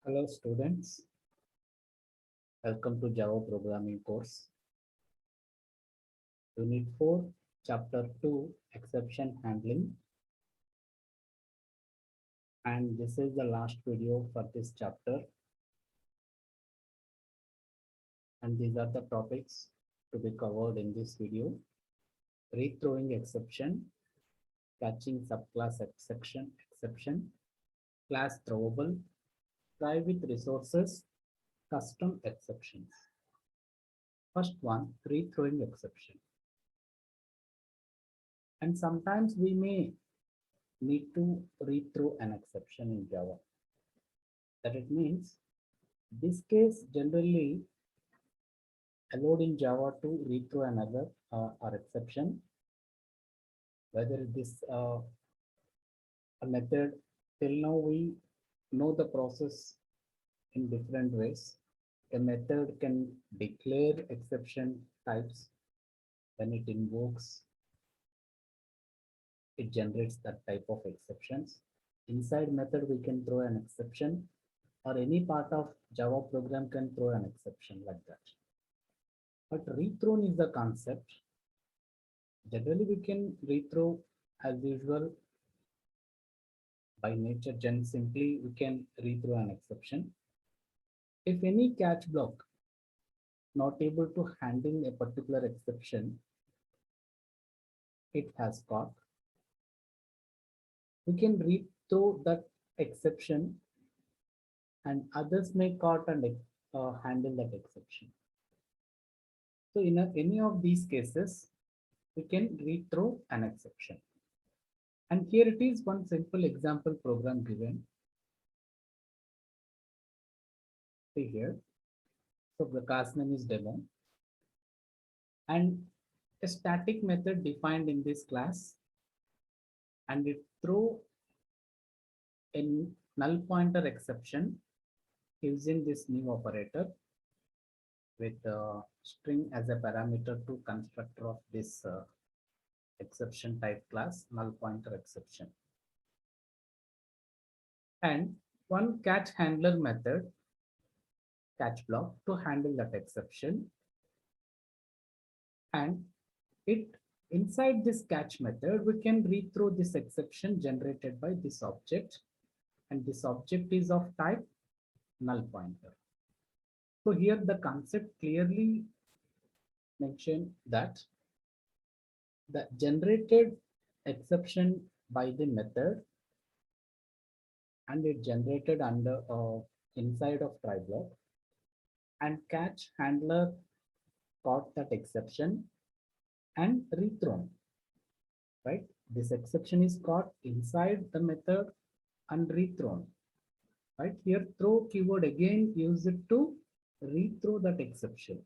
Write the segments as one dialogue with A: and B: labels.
A: Hello students, welcome to Java programming course. Unit 4, Chapter 2, Exception Handling. And this is the last video for this chapter. And these are the topics to be covered in this video. Rethrowing exception, catching subclass exception, class throwable, try with resources, custom exceptions. First one, rethrowing exception. And sometimes we may need to rethrow an exception in Java. That it means this case generally allowed in Java to rethrow another or exception, whether this a method. Till now we know the process in different ways. A method can declare exception types. When it invokes, it generates that type of exceptions. Inside method, we can throw an exception, or any part of Java program can throw an exception like that. But rethrown is the concept. Generally, we can rethrow as usual by nature. Simply, we can rethrow an exception. If any catch block not able to handle a particular exception, it has caught, we can rethrow that exception, and others may caught and handle that exception. So in any of these cases, we can rethrow an exception. And here it is one simple example program given. See here. So the class name is demo. And a static method defined in this class. And it throw a null pointer exception using this new operator with string as a parameter to constructor of this exception type class, null pointer exception. And one catch handler method, catch block, to handle that exception. And it inside this catch method, we can rethrow this exception generated by this object. And this object is of type null pointer. So here the concept clearly mentioned that the generated exception by the method, and it generated under inside of try block, and catch handler caught that exception and rethrown, right? This exception is caught inside the method and rethrown, right? Here throw keyword again use it to rethrow that exception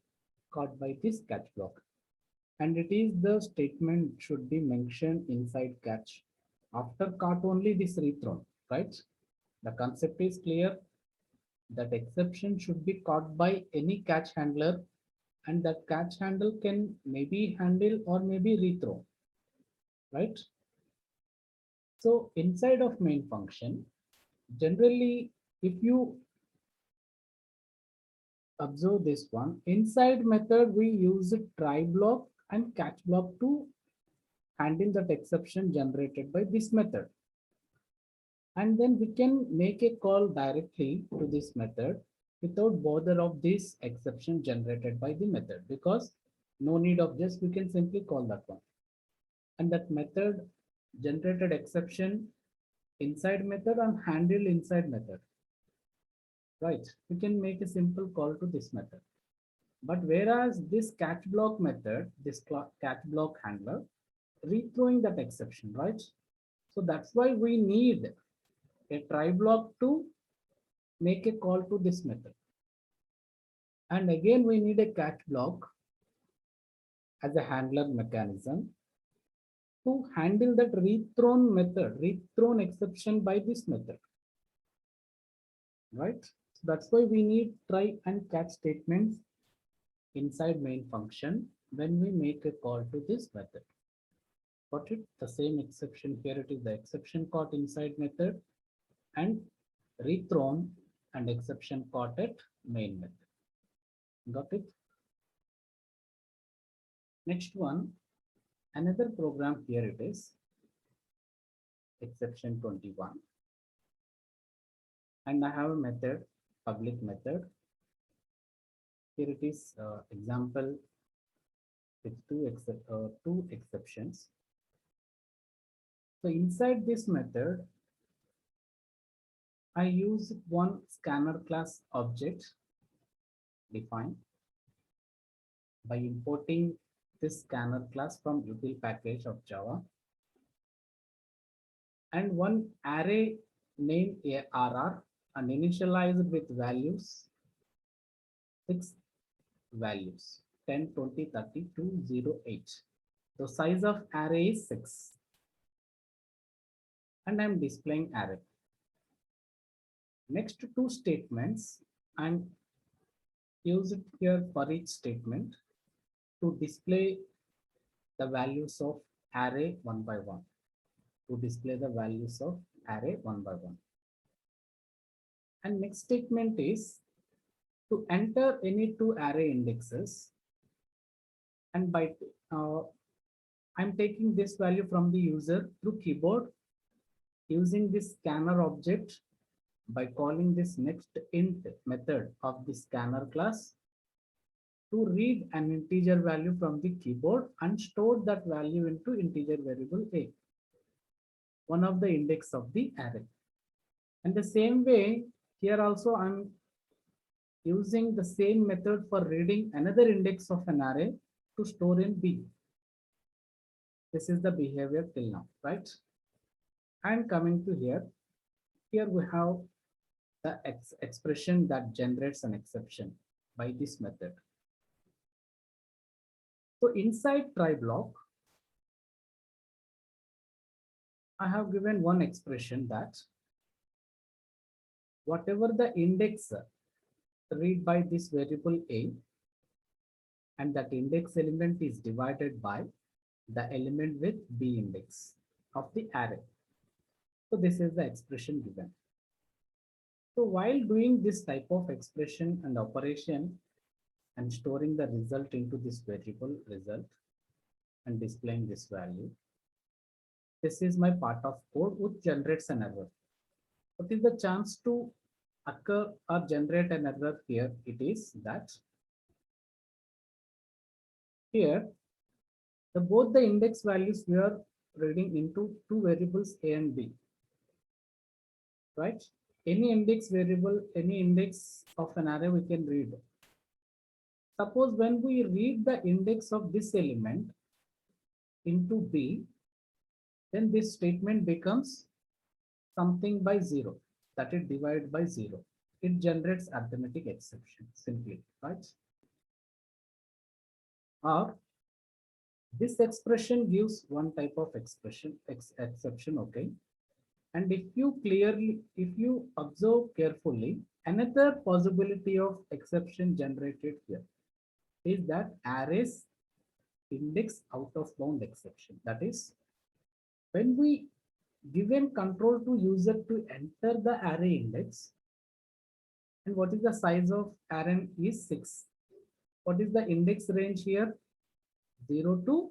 A: caught by this catch block. And it is the statement should be mentioned inside catch. After caught only this rethrown, right? The concept is clear. That exception should be caught by any catch handler, and that catch handle can maybe handle or maybe rethrow, right? So inside of main function, generally, if you observe this one, inside method, we use try block and catch block to handle that exception generated by this method. And then we can make a call directly to this method without bother of this exception generated by the method, because no need of just, we can simply call that one. And that method generated exception inside method and handle inside method, right? We can make a simple call to this method. But whereas this catch block method, this catch block handler, rethrowing that exception, right? So that's why we need a try block to make a call to this method. And again, we need a catch block as a handler mechanism to handle that rethrown method, rethrown exception by this method, right? So that's why we need try and catch statements inside main function when we make a call to this method. Got it? The same exception here, it is the exception caught inside method and rethrown, and exception caught at main method. Got it? Next one, another program here it is, exception 21. And I have a method, public method. Here it is example with two exceptions. So inside this method, I use one scanner class object defined by importing this scanner class from util package of Java, and one array name ARR and initialized with values, 6 values, 10, 20, 30, 208. The size of array is 6. And I'm displaying array. Next two statements, I'm using here for each statement to display the values of array one by one. To display the values of array one by one. And next statement is to enter any two array indexes. And by I'm taking this value from the user through keyboard using this scanner object by calling this next int method of the scanner class to read an integer value from the keyboard and store that value into integer variable a, one of the index of the array. And the same way here also I'm using the same method for reading another index of an array to store in B. This is the behavior till now, right? And coming to here we have the expression that generates an exception by this method. So inside try block, I have given one expression that whatever the index read by this variable a, and that index element is divided by the element with b index of the array. So this is the expression given. So while doing this type of expression and operation and storing the result into this variable result and displaying this value, this is my part of code which generates an error. What is the chance to occur or generate an error here? It is that here both the index values we are reading into two variables a and b, right? Any index variable, any index of an array we can read. Suppose when we read the index of this element into B, then this statement becomes something by 0, that is divided by 0. It generates arithmetic exception simply, right? Or this expression gives one type of expression exception, okay? And if you observe carefully, another possibility of exception generated here is that arrays index out of bound exception. That is, when we given control to user to enter the array index, and what is the size of array is 6. What is the index range here? 0 to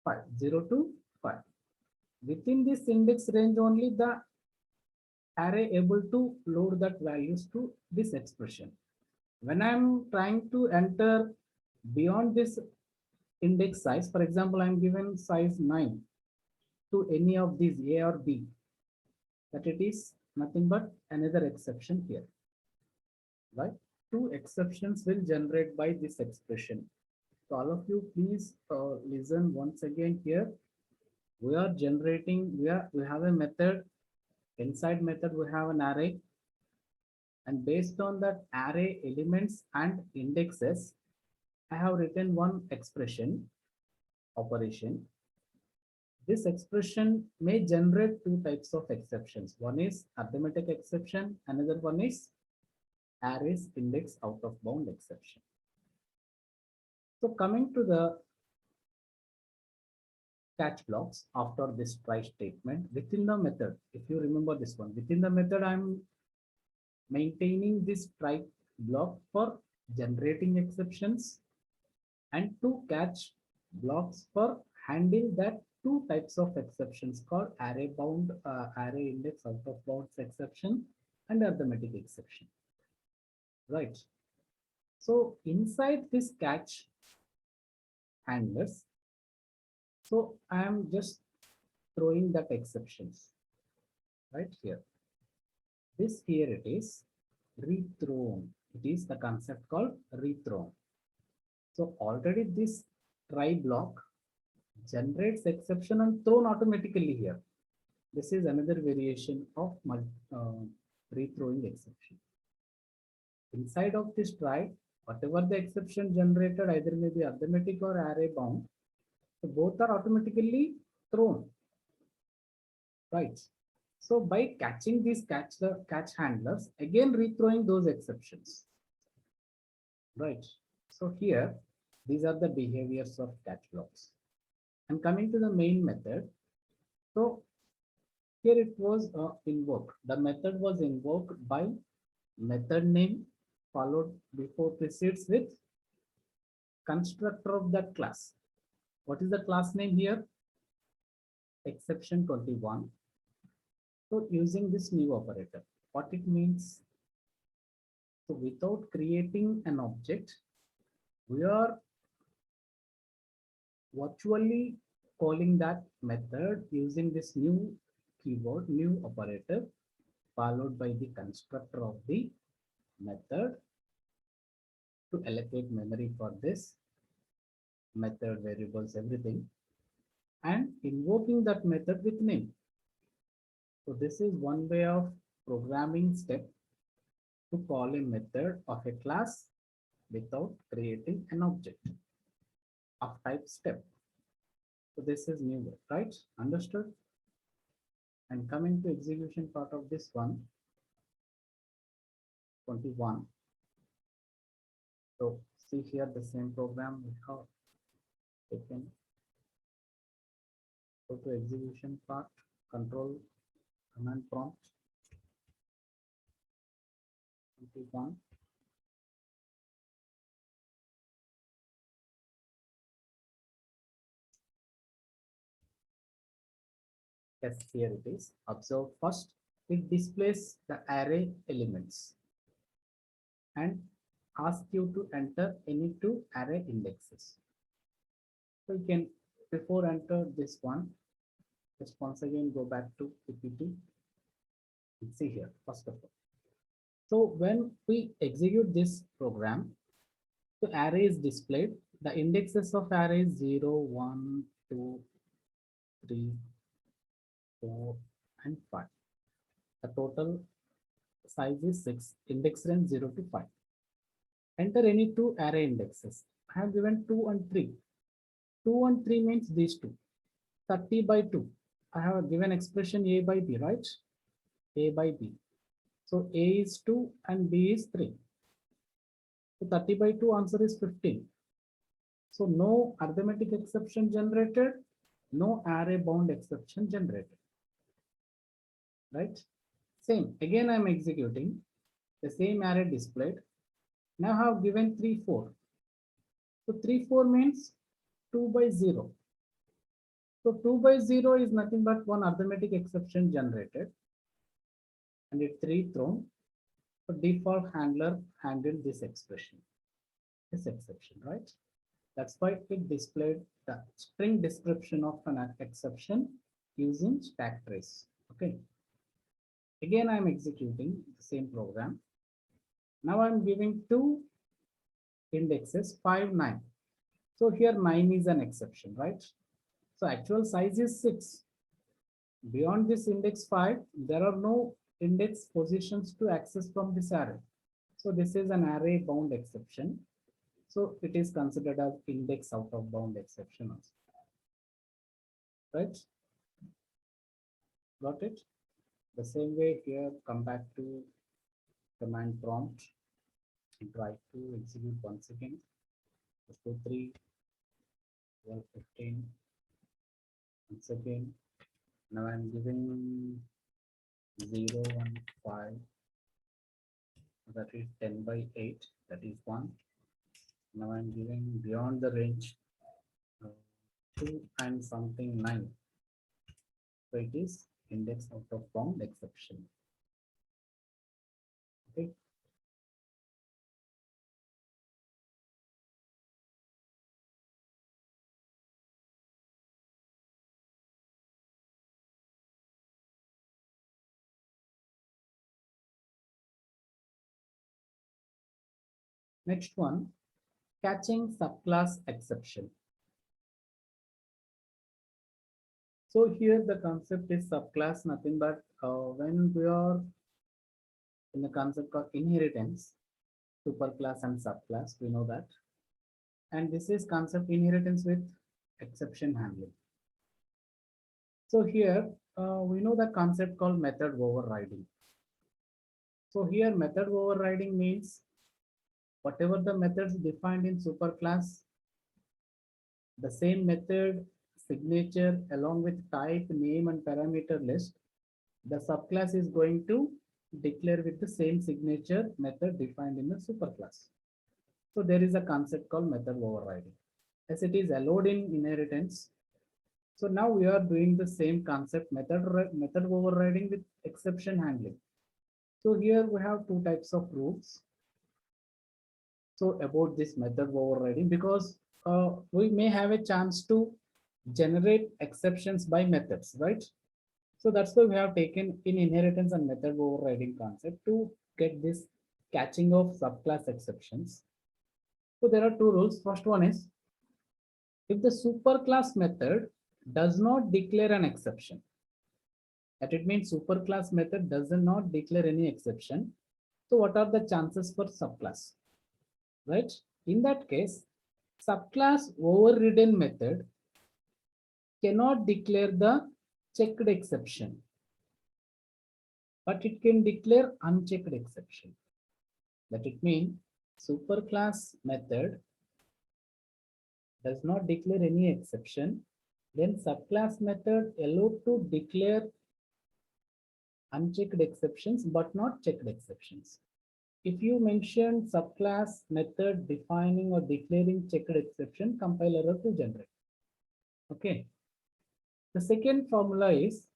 A: 5. 0 to 5. Within this index range only the array able to load that values to this expression. When I'm trying to enter beyond this index size, for example, I'm given size 9 to any of these A or B, that it is nothing but another exception here, right? Two exceptions will generate by this expression. So all of you please listen once again here. We are generating, we have a method. Inside method we have an array, and based on that array elements and indexes, I have written one expression operation. This expression may generate two types of exceptions. One is arithmetic exception, another one is arrays index out of bound exception. So coming to the catch blocks after this try statement within the method, if you remember this one, within the method I'm maintaining this try block for generating exceptions, and two catch blocks for handle that two types of exceptions called array bound, array index out of bounds exception and arithmetic exception, right? So inside this catch handlers, so I am just throwing that exceptions right here. This here it is rethrown. It is the concept called rethrown. So already this try block generates exception and thrown automatically here. This is another variation of rethrowing exception. Inside of this try, whatever the exception generated, either may be arithmetic or array bound, so both are automatically thrown, right? So by catching these catch handlers, again rethrowing those exceptions, right? So here, these are the behaviors of catch blocks. And coming to the main method, so here it was invoked. The method was invoked by method name followed before precedes with constructor of that class. What is the class name here? Exception 21. So using this new operator, what it means? So without creating an object, we are virtually calling that method using this new keyword, new operator, followed by the constructor of the method to allocate memory for this method, variables, everything, and invoking that method with name. So this is one way of programming step to call a method of a class without creating an object of type step. So this is new way, right? Understood? And coming to execution part of this one, 21. So see here the same program we have taken. Go to execution part, control command prompt 21. Yes, here it is. Observe first, it displays the array elements and ask you to enter any two array indexes. So you can, before enter this one, just once again go back to PPT. See here, first of all. So when we execute this program, the array is displayed. The indexes of array is 0, 1, 2, 3, 4, and 5. The total size is 6. Index range 0 to 5. Enter any two array indexes. I have given 2 and 3. 2 and 3 means these two. 30 by 2. I have given expression A by B, right? A by B. So A is 2 and B is 3. So 30 by 2 answer is 15. So no arithmetic exception generated, no array bound exception generated. Right? Same. Again, I'm executing the same array displayed. Now I have given 3, 4. So 3, 4 means 2 by 0. So 2 by 0 is nothing but one arithmetic exception generated. And it's 3 thrown. So default handler handled this expression, this exception, right? That's why it displayed the string description of an exception using stack trace. Okay. Again, I'm executing the same program. Now I'm giving two indexes 5, 9. So here 9 is an exception, right? So actual size is 6. Beyond this index 5, there are no index positions to access from this array. So this is an array bound exception. So it is considered as index out of bound exception also. Right? Got it? The same way here, come back to command prompt and try to execute once again. 2, 3, 12, 15. Once again, now I'm giving 0, 1, 5. that is 10 by 8, that is 1. Now I'm giving beyond the range uh, 2 and something 9. So it is index out of bound exception. Okay. Next one, catching subclass exception. So here the concept is subclass, nothing but when we are in the concept of inheritance, superclass and subclass, we know that. And this is concept inheritance with exception handling. So here we know the concept called method overriding. So here method overriding means whatever the methods defined in superclass, the same method signature along with type, name and parameter list, the subclass is going to declare with the same signature method defined in the superclass. So there is a concept called method overriding. As it is allowed in inheritance, so now we are doing the same concept method overriding with exception handling. So here we have two types of rules. So about this method overriding, because we may have a chance to generate exceptions by methods, right? So that's why we have taken in inheritance and method overriding concept to get this catching of subclass exceptions. So there are two rules. First one is if the superclass method does not declare an exception, that it means superclass method does not declare any exception. So what are the chances for subclass, right? In that case, subclass overridden method cannot declare the checked exception, but it can declare unchecked exception. That it means superclass method does not declare any exception, then subclass method allowed to declare unchecked exceptions but not checked exceptions. If you mention subclass method defining or declaring checked exception, compile error to generate. Okay. The second formula is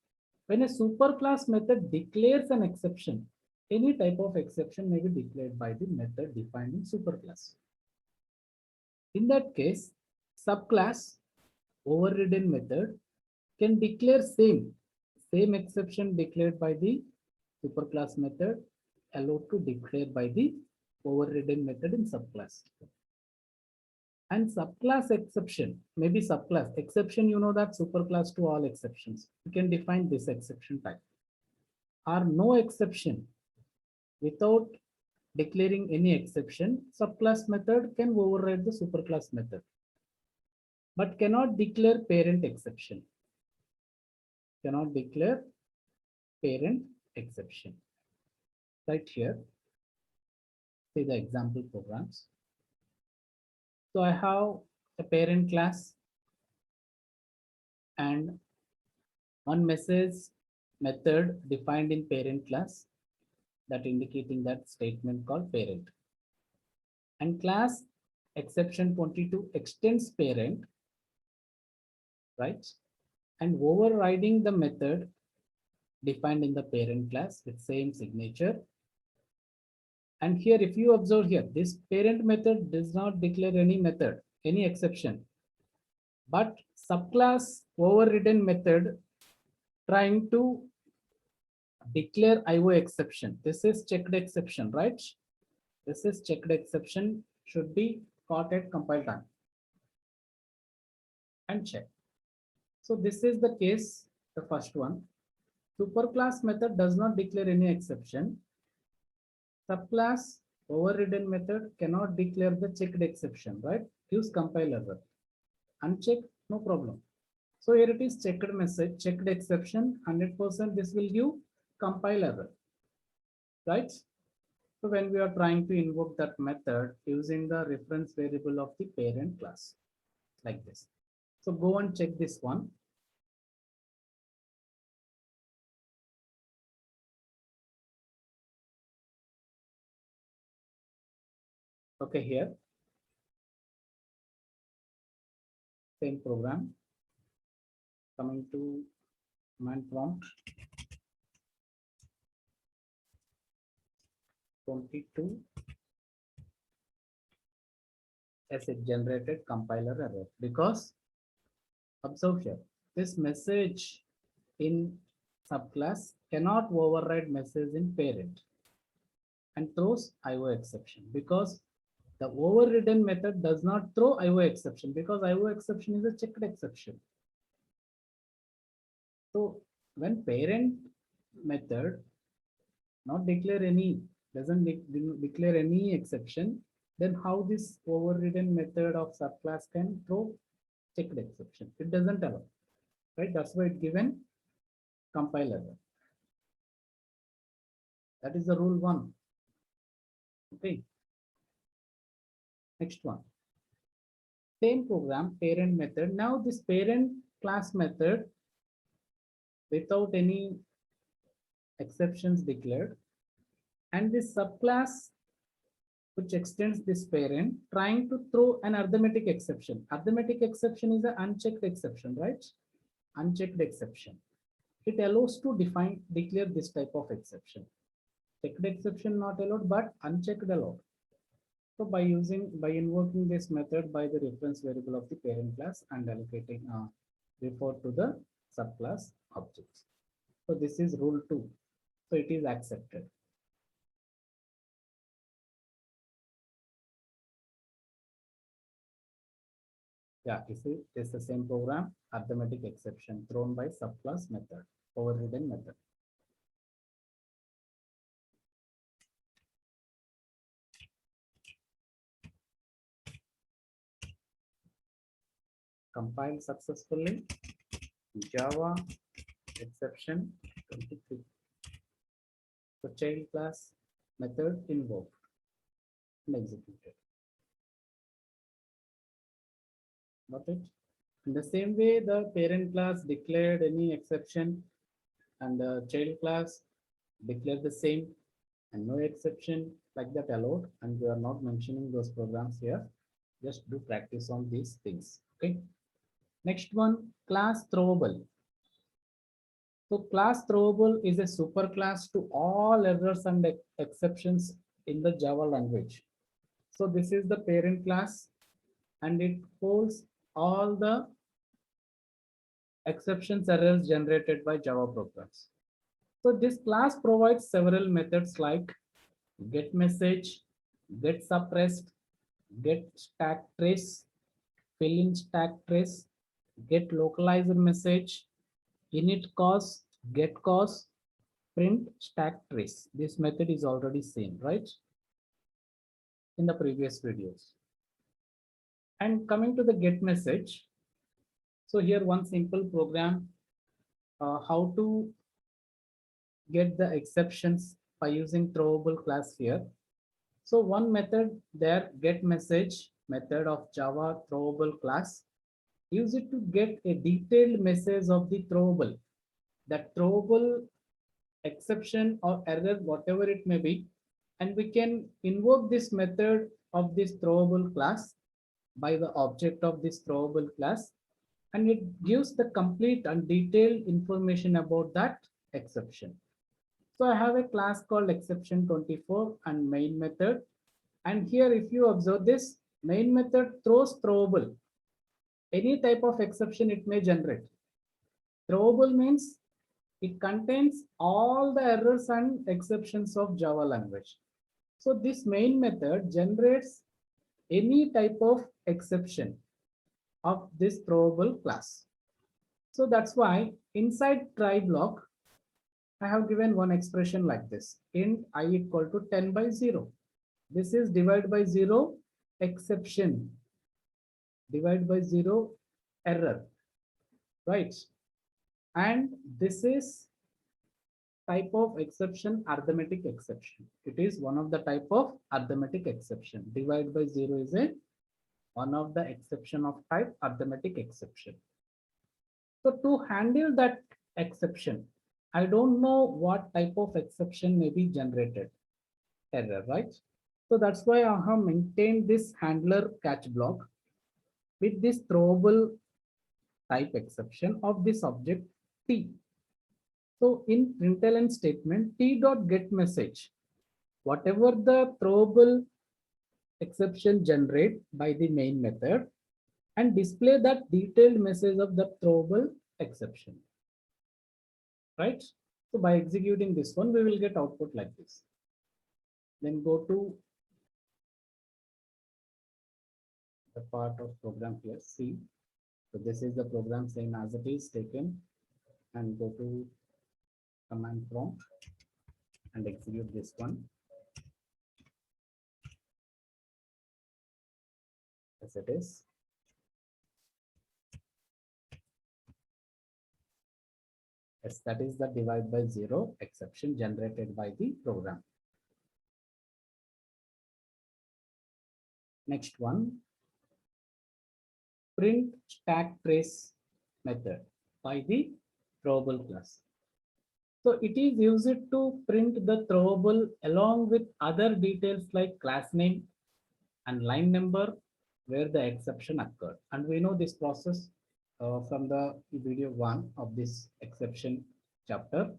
A: when a superclass method declares an exception, any type of exception may be declared by the method defined in superclass. In that case, subclass overridden method can declare same exception declared by the superclass method allowed to declare by the overridden method in subclass. And subclass exception, maybe subclass exception, you know that superclass to all exceptions. You can define this exception type. Or no exception without declaring any exception, subclass method can override the superclass method, but cannot declare parent exception. Cannot declare parent exception. Right here, see the example programs. So I have a parent class and one message method defined in parent class that indicating that statement called parent. And class exception 22 extends parent, right? And overriding the method defined in the parent class with same signature. And here, if you observe here, this parent method does not declare any method, any exception, but subclass overridden method trying to declare IO exception. This is checked exception, right? This is checked exception should be caught at compile time and check. So this is the case, the first one. Superclass method does not declare any exception. Subclass overridden method cannot declare the checked exception, right? Gives compile error. Unchecked, no problem. So here it is checked message, checked exception, 100% this will give compile error, right? So when we are trying to invoke that method using the reference variable of the parent class, like this. So go and check this one. Okay, here, same program, coming to command prompt, 22 as it generated compiler error, because observe here, this message in subclass cannot override message in parent and throws IO exception, because the overridden method does not throw IO exception, because IO exception is a checked exception. So when parent method not declare any, doesn't declare any exception, then how this overridden method of subclass can throw checked exception? It doesn't allow, right? That's why it given compiler. That is the rule one. Okay. Next one. Same program, parent method. Now this parent class method, without any exceptions declared, and this subclass which extends this parent trying to throw an arithmetic exception. Arithmetic exception is an unchecked exception, right? Unchecked exception. It allows to declare this type of exception. Checked exception not allowed, but unchecked allowed. So by invoking this method by the reference variable of the parent class and allocating refer to the subclass objects. So this is rule 2. So it is accepted. Yeah, you see, it's the same program, arithmetic exception thrown by subclass method, overridden method. Compiled successfully. Java exception 23. So child class method invoked and executed. Got it? In the same way, the parent class declared any exception and the child class declared the same and no exception like that allowed. And we are not mentioning those programs here. Just do practice on these things. Okay. Next one, class throwable. So class throwable is a superclass to all errors and exceptions in the Java language. So this is the parent class and it holds all the exceptions errors generated by Java programs. So this class provides several methods like get message, get suppressed, get stack trace, fill in stack trace, get localizer message, init cause, get cause, print stack trace. This method is already seen, right? In the previous videos. And coming to the get message. So here one simple program, how to get the exceptions by using throwable class here. So one method there, get message method of Java throwable class, use it to get a detailed message of the throwable. That throwable exception or error, whatever it may be, and we can invoke this method of this throwable class by the object of this throwable class, and it gives the complete and detailed information about that exception. So I have a class called exception 24 and main method. And here, if you observe this, main method throws throwable. Any type of exception it may generate. Throwable means it contains all the errors and exceptions of Java language. So this main method generates any type of exception of this throwable class. So that's why inside try block, I have given one expression like this, int I equal to 10 by 0. This is divide by 0 exception, divide by 0 error, right? And this is type of exception, arithmetic exception. It is one of the type of arithmetic exception. Divide by 0 is a one of the exception of type arithmetic exception. So to handle that exception, I don't know what type of exception may be generated. Error, right? So that's why I have maintained this handler catch block with this throwable type exception of this object T. So in println statement, T dot get message, whatever the throwable exception generate by the main method, and display that detailed message of the throwable exception, right? So by executing this one, we will get output like this. Then go to the part of program here, C. So this is the program same as it is taken, and go to command prompt and execute this one as it is. Yes, that is the divide by zero exception generated by the program. Next one, print stack trace method by the throwable class. So it is used to print the throwable along with other details like class name and line number where the exception occurred. And we know this process from the video one of this exception chapter.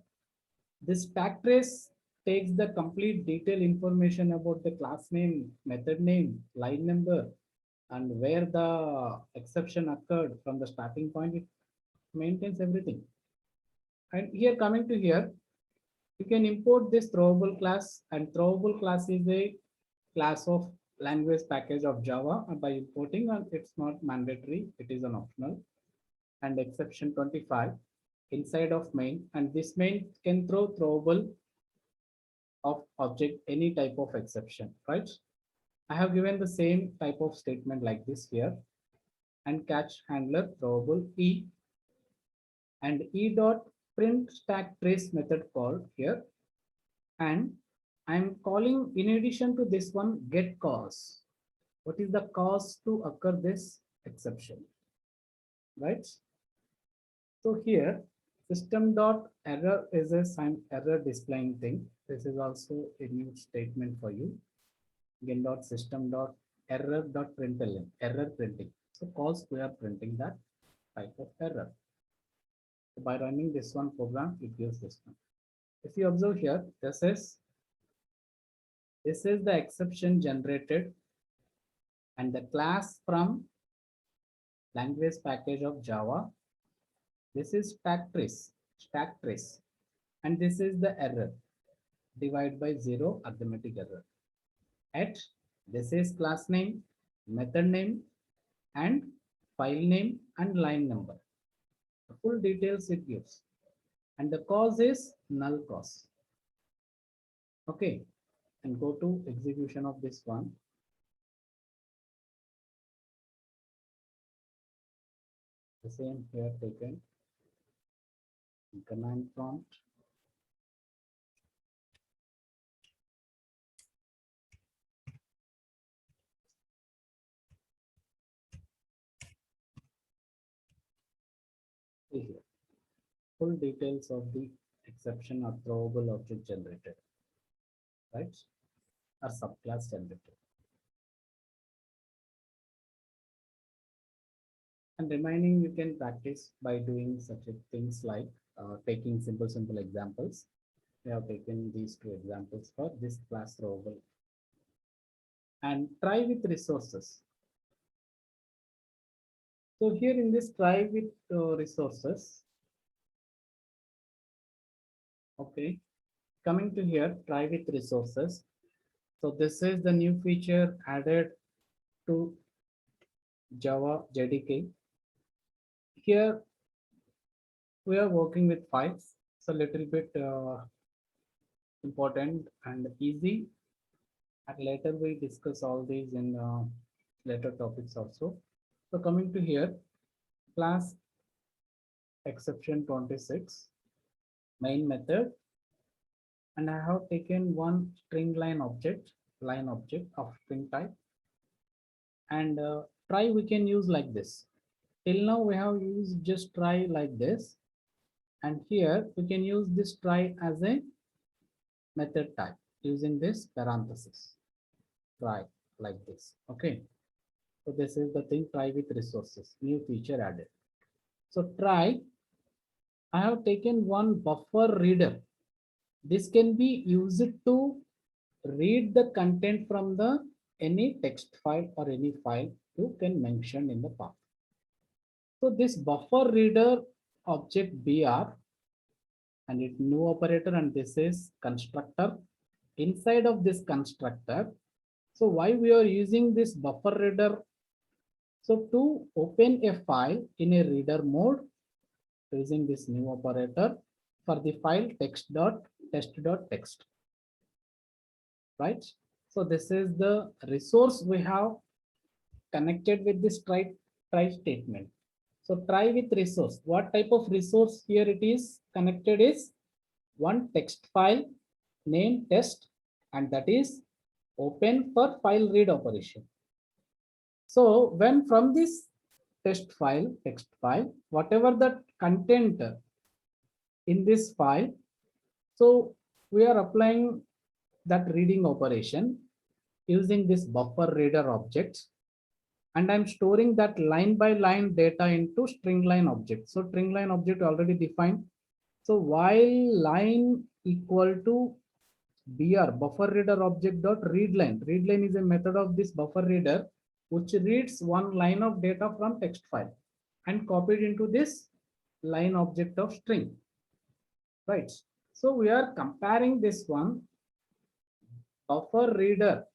A: This stack trace takes the complete detailed information about the class name, method name, line number, and where the exception occurred from the starting point. It maintains everything. And here coming to here, you can import this throwable class, and throwable class is a class of language package of Java by importing, and it's not mandatory, it is an optional. And exception 25 inside of main, and this main can throw throwable of object any type of exception, right? I have given the same type of statement like this here, and catch handler throwable E, and E dot print stack trace method called here, and I'm calling in addition to this one get cause. What is the cause to occur this exception, right? So here system dot error is a sign error displaying thing. This is also a new statement for you. Again dot system dot error dot println error printing. So cause we are printing that type of error. So by running this one program, it gives this one. If you observe here, this is the exception generated and the class from language package of Java. This is stack trace, and this is the error, divide by zero arithmetic error. At this is class name, method name, and file name and line number. The full details it gives, and the cause is null cause. Okay, and go to execution of this one. The same here taken. Command prompt. Here, full details of the exception or throwable object generated, right? Or subclass generated. And remaining you can practice by doing such things like taking simple examples. We have taken these two examples for this class throwable. And try with resources. So here in this try with resources, okay, coming to here, try with resources. So this is the new feature added to Java JDK. Here we are working with files. It's a little bit important and easy. And later we discuss all these in later topics also. So coming to here, class exception 26, main method, and I have taken one string line object of string type, and try we can use like this. Till now we have used just try like this, and here we can use this try as a method type using this parenthesis. try like this. Okay. So this is the thing, try with resources, new feature added. So try, I have taken one buffer reader. This can be used to read the content from the any text file or any file you can mention in the path. So this buffer reader object BR and it new operator, and this is constructor. Inside of this constructor, so why we are using this buffer reader? So to open a file in a reader mode using this new operator for the file text.test.text, right? So this is the resource we have connected with this try statement. So try with resource. What type of resource here it is connected is one text file named test, and that is open for file read operation. So when from this text file, whatever the content in this file, so we are applying that reading operation using this buffer reader object, and I'm storing that line by line data into string line object. So string line object already defined. So while line equal to BR buffer reader object dot read line. Read line is a method of this buffer reader which reads one line of data from text file and copied into this line object of string. Right. So we are comparing this one buffer reader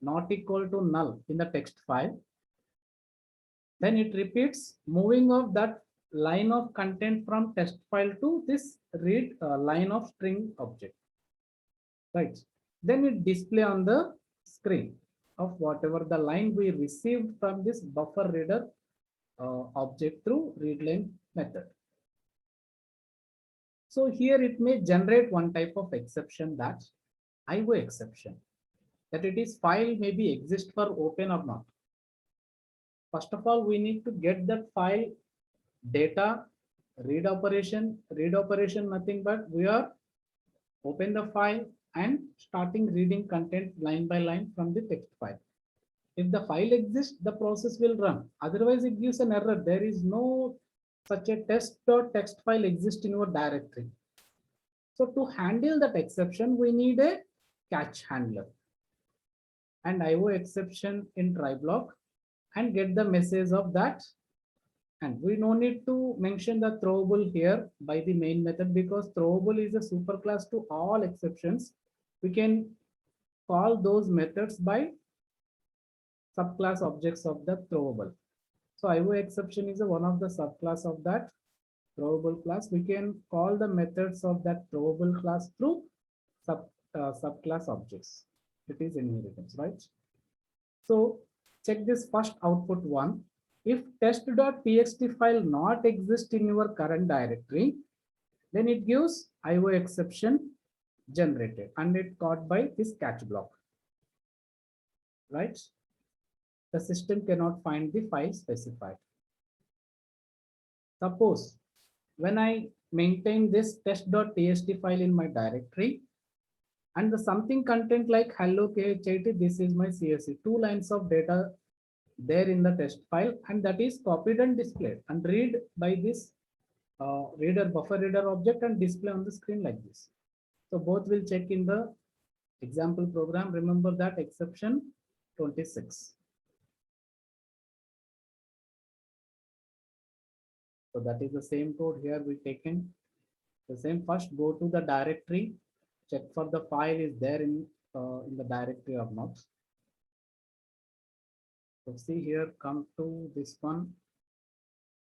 A: not equal to null in the text file. Then it repeats moving of that line of content from text file to this read line of string object. Right. Then it display on the screen of whatever the line we received from this buffer reader object through readline method. So here it may generate one type of exception, that IO exception, that it is file maybe exist for open or not. First of all, we need to get that file data read operation nothing but we are open the file and starting reading content line by line from the text file. If the file exists, the process will run. Otherwise, it gives an error. There is no such a test.txt file exist in your directory. So to handle that exception, we need a catch handler and IO exception in try block and get the message of that. And we no need to mention the throwable here by the main method because throwable is a superclass to all exceptions. We can call those methods by subclass objects of the throwable. So IO exception is one of the subclass of that throwable class. We can call the methods of that throwable class through subclass objects. It is inheritance, right? So check this first output one. If test.txt file not exist in your current directory, then it gives IO exception generated and it caught by this catch block, right? The system cannot find the file specified. Suppose when I maintain this test.txt file in my directory and the something content like hello KHIT, this is my CSC, 2 lines of data there in the test file, and that is copied and displayed and read by this reader buffer reader object and display on the screen like this. So both will check in the example program. Remember that exception 26. So that is the same code here we taken. The same, first go to the directory, check for the file is there in the directory or not. So see here, come to this one.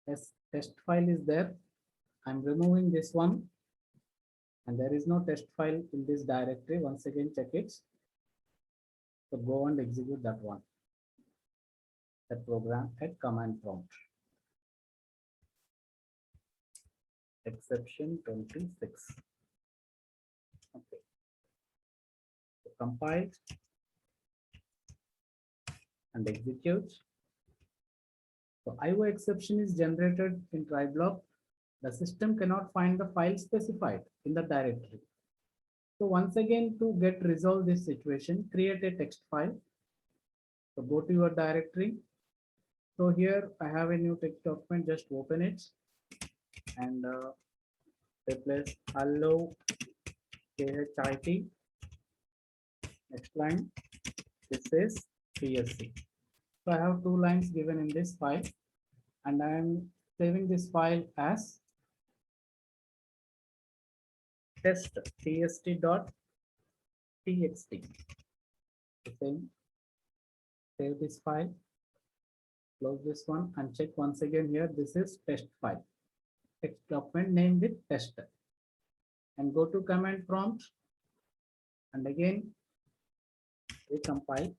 A: Yes, test file is there. I'm removing this one and there is no test file in this directory. Once again, check it. So go and execute that one. That program at command prompt. Exception 26. Okay. So compile and execute. So IO exception is generated in try block. The system cannot find the file specified in the directory. So once again, to get resolve this situation, create a text file So go to your directory. So here I have a new text document, just open it and replace hello KHIT. Next line, this is PSC. So I have two lines given in this file and I am saving this file as test tst.txt. Same, save this file, close this one and check once again here. This is test file, text document name with test, and go to command prompt and again recompile.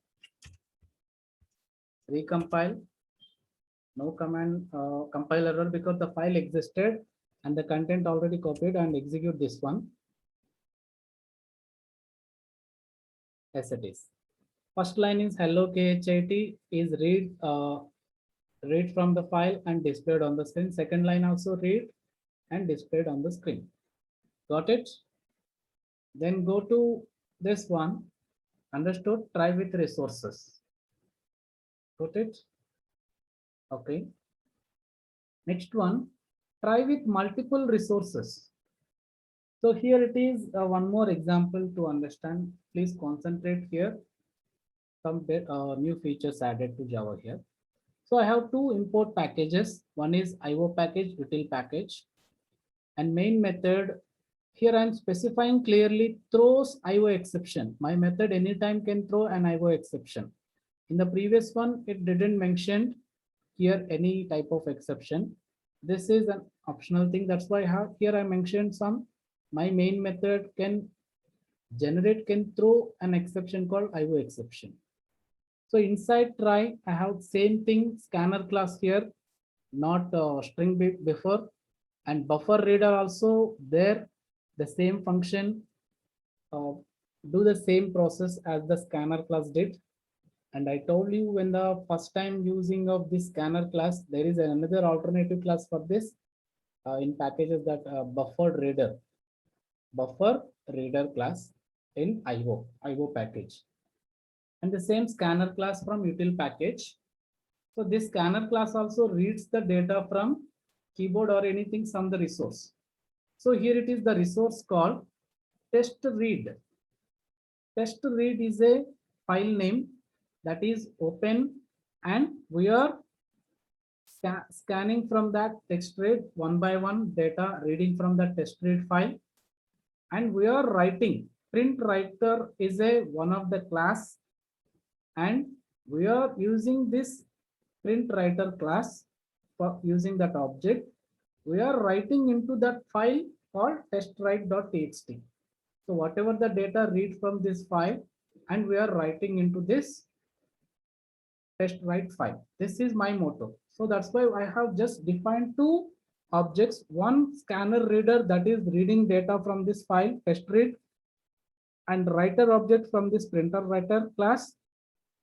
A: No command compile error because the file existed and the content already copied, and execute this one as it is. First line is hello KHIT is read from the file and displayed on the screen. Second line also read and displayed on the screen. Got it? Then go to this one, understood, try with resources. Got it? Okay. Next one, try with multiple resources. So here it is one more example to understand. Please concentrate here. Some new features added to Java here. So I have two import packages. One is IO package, util package, and main method. Here I'm specifying clearly throws IO exception. My method anytime can throw an IO exception. In the previous one, it didn't mention here any type of exception. This is an optional thing. That's why here I mentioned some. My main method can throw an exception called IO exception. So inside try, I have same thing, scanner class here, not string before, and buffer reader also there, the same function, do the same process as the scanner class did. And I told you when the first time using of this scanner class, there is another alternative class for this in packages, that buffer reader class in IO package. And the same scanner class from util package. So this scanner class also reads the data from keyboard or anything from the resource. So here it is the resource called test read. Test read is a file name that is open, and we are scanning from that text read one by one data, reading from the test read file, and we are writing. Print writer is a one of the class, and we are using this print writer class for using that object. We are writing into that file called testwrite.txt. So whatever the data read from this file, and we are writing into this testwrite file. This is my motto. So that's why I have just defined two objects, one scanner reader that is reading data from this file test read, and writer object from this printer writer class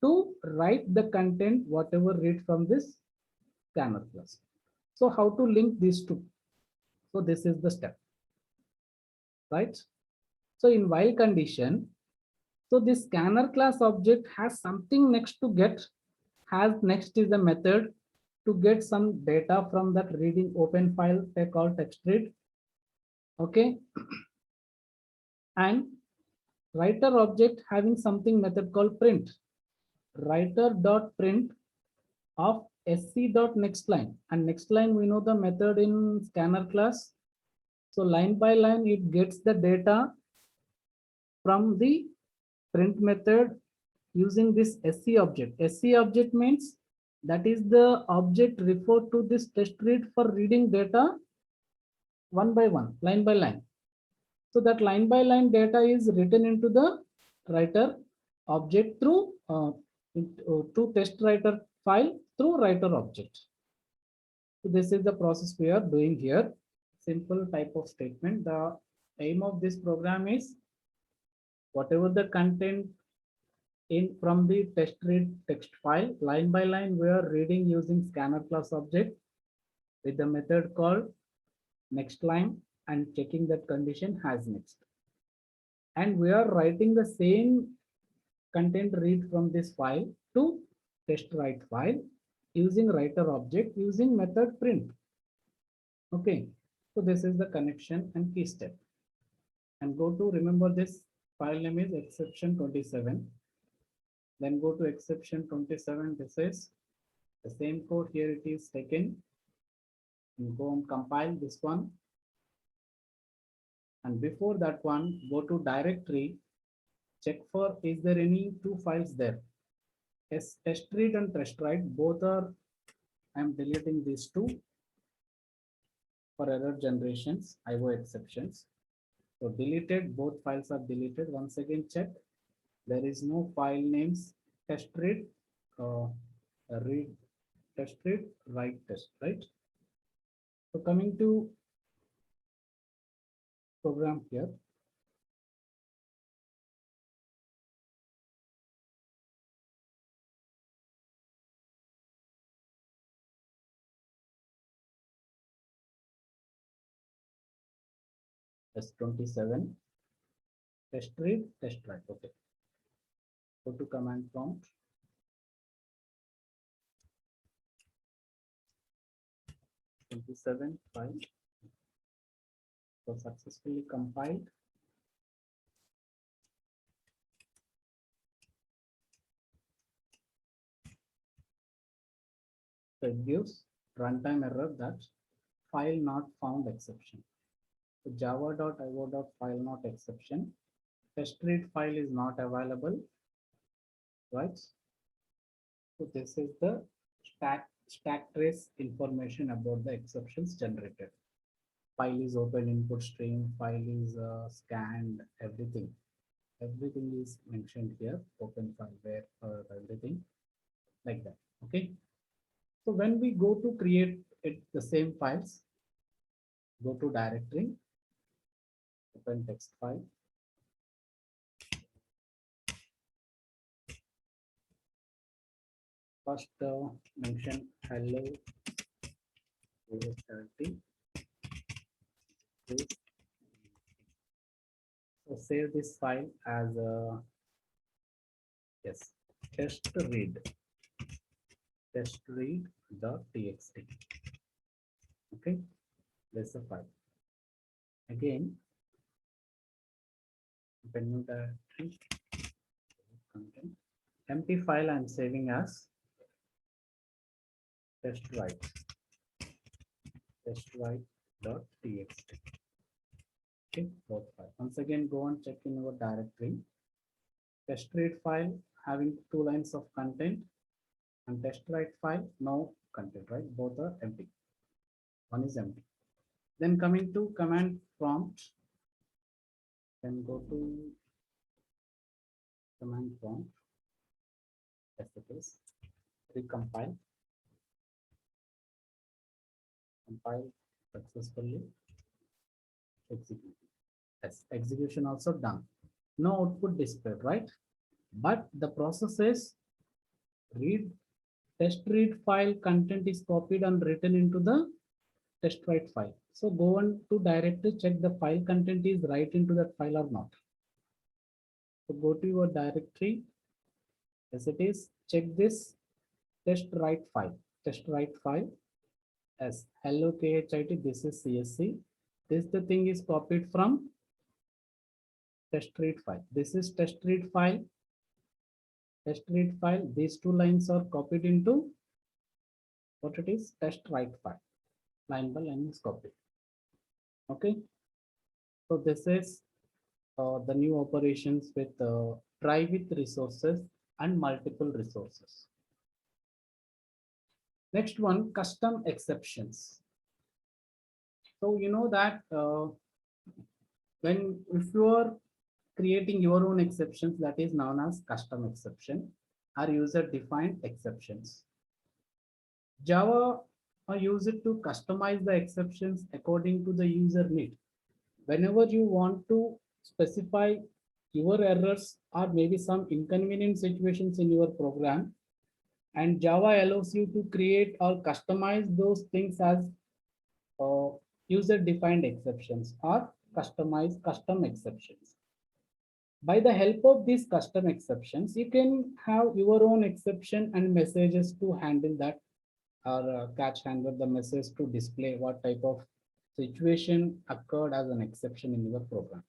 A: to write the content whatever read from this scanner class. So how to link these two? So this is the step, right? So in while condition, so this scanner class object has something next to get, has next is a method to get some data from that reading open file they call text read. Okay. And writer object having something method called print. Writer.print of sc.nextLine, and next line we know the method in scanner class. So line by line it gets the data from the print method using this sc object. Sc object means that is the object referred to this test read for reading data one by one, line by line. So that line by line data is written into the writer object through to test writer file through writer object. So this is the process we are doing here. Simple type of statement. The aim of this program is whatever the content in from the test read text file, line by line we are reading using scanner class object with the method called next line and checking that condition has next. And we are writing the same content read from this file to test write file using writer object using method print. Okay, so this is the connection and key step. And go to, remember this file name is exception 27. Then go to exception 27. This is the same code here. It is taken. And go and compile this one. And before that one, go to directory. Check for is there any two files there. Yes, test read and test write both are. I am deleting these two for error generations, IO exceptions. So deleted, both files are deleted. Once again check. There is no file names test read, read test read, write test, right? So coming to program here. S27 test read, test write. Okay. Go to command prompt. S27 file. So successfully compiled. So it gives runtime error that file not found exception. So java.io.file not exception. Test read file is not available, right? So this is the stack trace information about the exceptions generated. File is open, input stream, file is scanned, everything. Everything is mentioned here, open file, where, everything like that. Okay. So when we go to create it, the same files, go to directory, open text file. First mention hello US30. So save this file as a yes test read.txt. Okay, that's the file. Again, open new directory, content, empty file I'm saving as test write.txt. Okay, both files. Once again, go and check in our directory. Test read file having 2 lines of content and test write file no content, right? Both are empty. One is empty. Then coming to command prompt, then go to command prompt. As it is, recompile, compile successfully, execute. Yes, execution also done. No output displayed, right? But the process is read test read file content is copied and written into the test write file. So go on to directory, check the file content is right into that file or not. So go to your directory. As it is, check this test write file. Test write file as hello khit. This is CSC. This the thing is copied from test read file. This is test read file. Test read file. These 2 lines are copied into what it is test write file. Line by line is copied. Okay. So this is the new operations with try with resources and multiple resources. Next one, custom exceptions. So you know that if you are creating your own exceptions, that is known as custom exception or user defined exceptions. Java use it to customize the exceptions according to the user need. Whenever you want to specify your errors or maybe some inconvenient situations in your program, and Java allows you to create or customize those things as user defined exceptions or custom exceptions. By the help of these custom exceptions, you can have your own exception and messages to handle that, or catch handle the message to display what type of situation occurred as an exception in your program.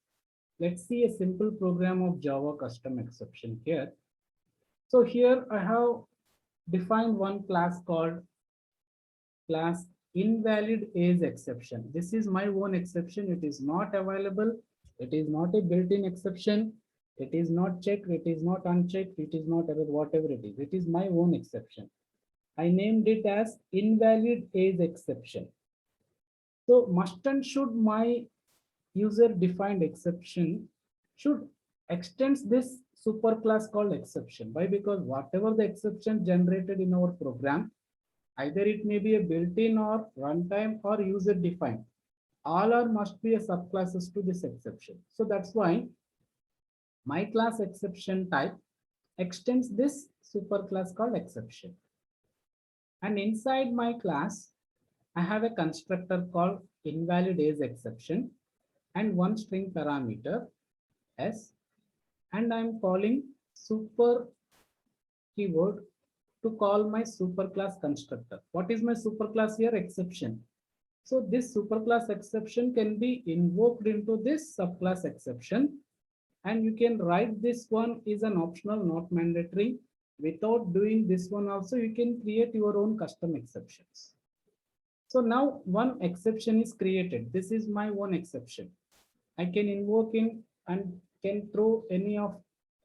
A: Let's see a simple program of Java custom exception here. So here I have defined one class called class invalid age exception. This is my own exception. It is not available. It is not a built-in exception. It is not checked. It is not unchecked. It is not error, whatever it is. It is my own exception. I named it as invalid age exception. So must and should my user defined exception should extends this superclass called exception. Why? Because whatever the exception generated in our program, either it may be a built-in or runtime or user defined, all are must be a subclasses to this exception. So that's why my class exception type extends this superclass called exception. And inside my class, I have a constructor called invalid age exception and one string parameter s, and I'm calling super keyword to call my superclass constructor. What is my superclass here? Exception. So this superclass exception can be invoked into this subclass exception, and you can write this one is an optional, not mandatory. Without doing this one also, you can create your own custom exceptions. So now one exception is created. This is my one exception. I can invoke in and can throw any of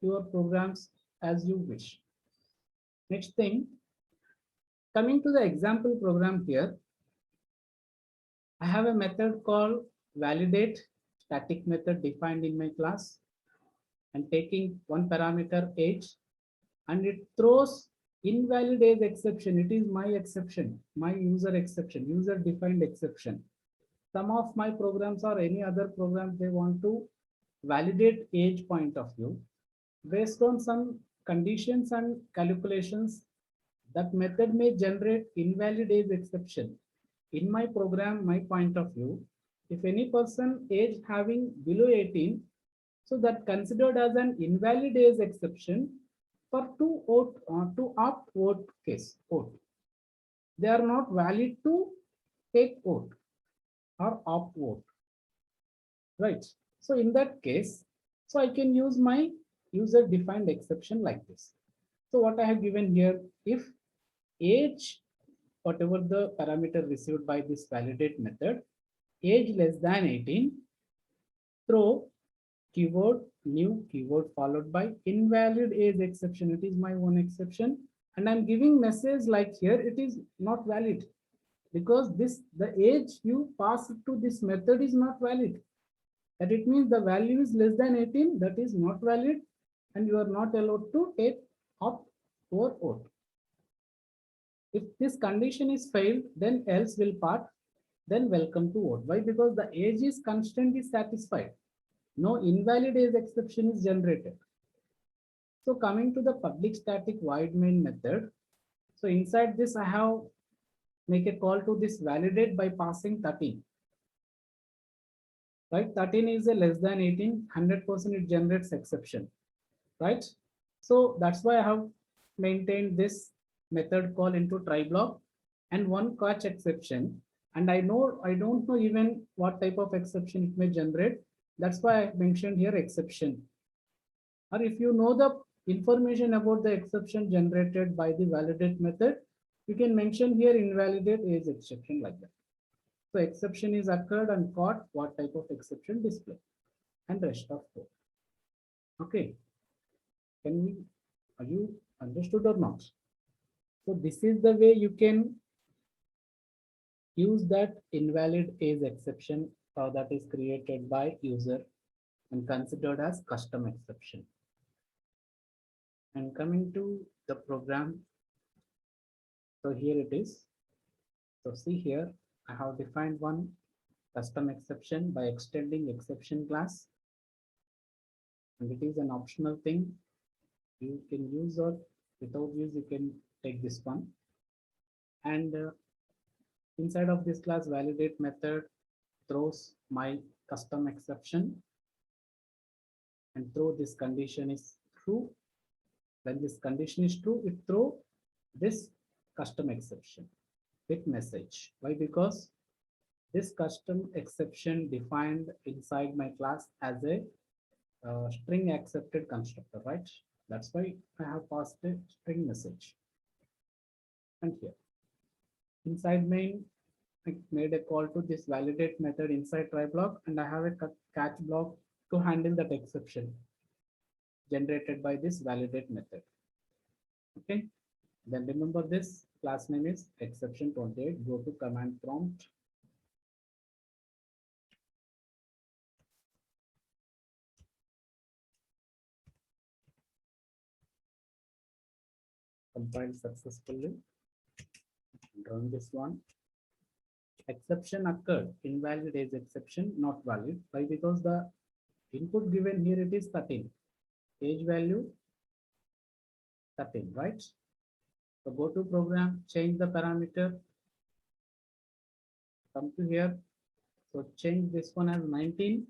A: your programs as you wish. Next thing, coming to the example program here, I have a method called validate, static method defined in my class, and taking one parameter age, and it throws invalid age exception. It is my exception, my user exception, user defined exception. Some of my programs or any other programs, they want to validate age point of view. Based on some conditions and calculations, that method may generate invalid age exception. In my program, my point of view, if any person age having below 18, so that considered as an invalid age exception for to opt vote case vote. They are not valid to take vote or opt vote, right? So in that case, so I can use my user defined exception like this. So what I have given here, if age, whatever the parameter received by this validate method, age less than 18, throw keyword new keyword followed by invalid age exception. It is my own exception, and I'm giving message like here it is not valid because this the age you pass to this method is not valid. That it means the value is less than 18, that is not valid, and you are not allowed to take opt or vote. If this condition is failed, then else will part, then welcome to vote. Why? Because the age is constant is satisfied. No invalid age exception is generated. So coming to the public static void main method. So inside this, I have make a call to this validate by passing 13. Right? 13 is a less than 18, 100% it generates exception. Right? So that's why I have maintained this method call into try block and one catch exception. And I don't know even what type of exception it may generate. That's why I mentioned here exception. Or if you know the information about the exception generated by the validate method, you can mention here invalidate age exception like that. So exception is occurred and caught, what type of exception display, and rest of code. Okay, can we, are you understood or not? So this is the way you can use that invalid age exception that is created by user and considered as custom exception. And coming to the program, so here it is. So see here, I have defined one custom exception by extending exception class, and it is an optional thing. You can use or without use, you can take this one. And inside of this class, validate method throws my custom exception. and throw this condition is true. When this condition is true, it throw this custom exception with message. Why? Because this custom exception defined inside my class as a string accepted constructor, right? That's why I have passed a string message. And here inside main, I made a call to this validate method inside try block, and I have a catch block to handle that exception generated by this validate method. Okay, then remember this class name is exception28. Go to command prompt. Compile successfully. Run this one. Exception occurred. Invalid is exception, not valid. Why? Because the input given here it is 13. Age value 13, right? So go to program, change the parameter. Come to here. So change this one as 19.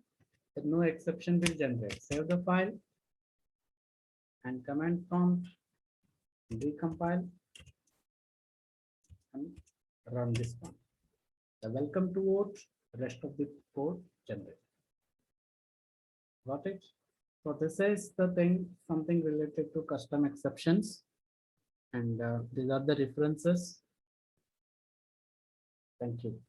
A: Then no exception will generate. Save the file and command prompt. Recompile and run this one. The welcome to vote, rest of the code generate. Got it? So this is the thing, something related to custom exceptions. And these are the references. Thank you.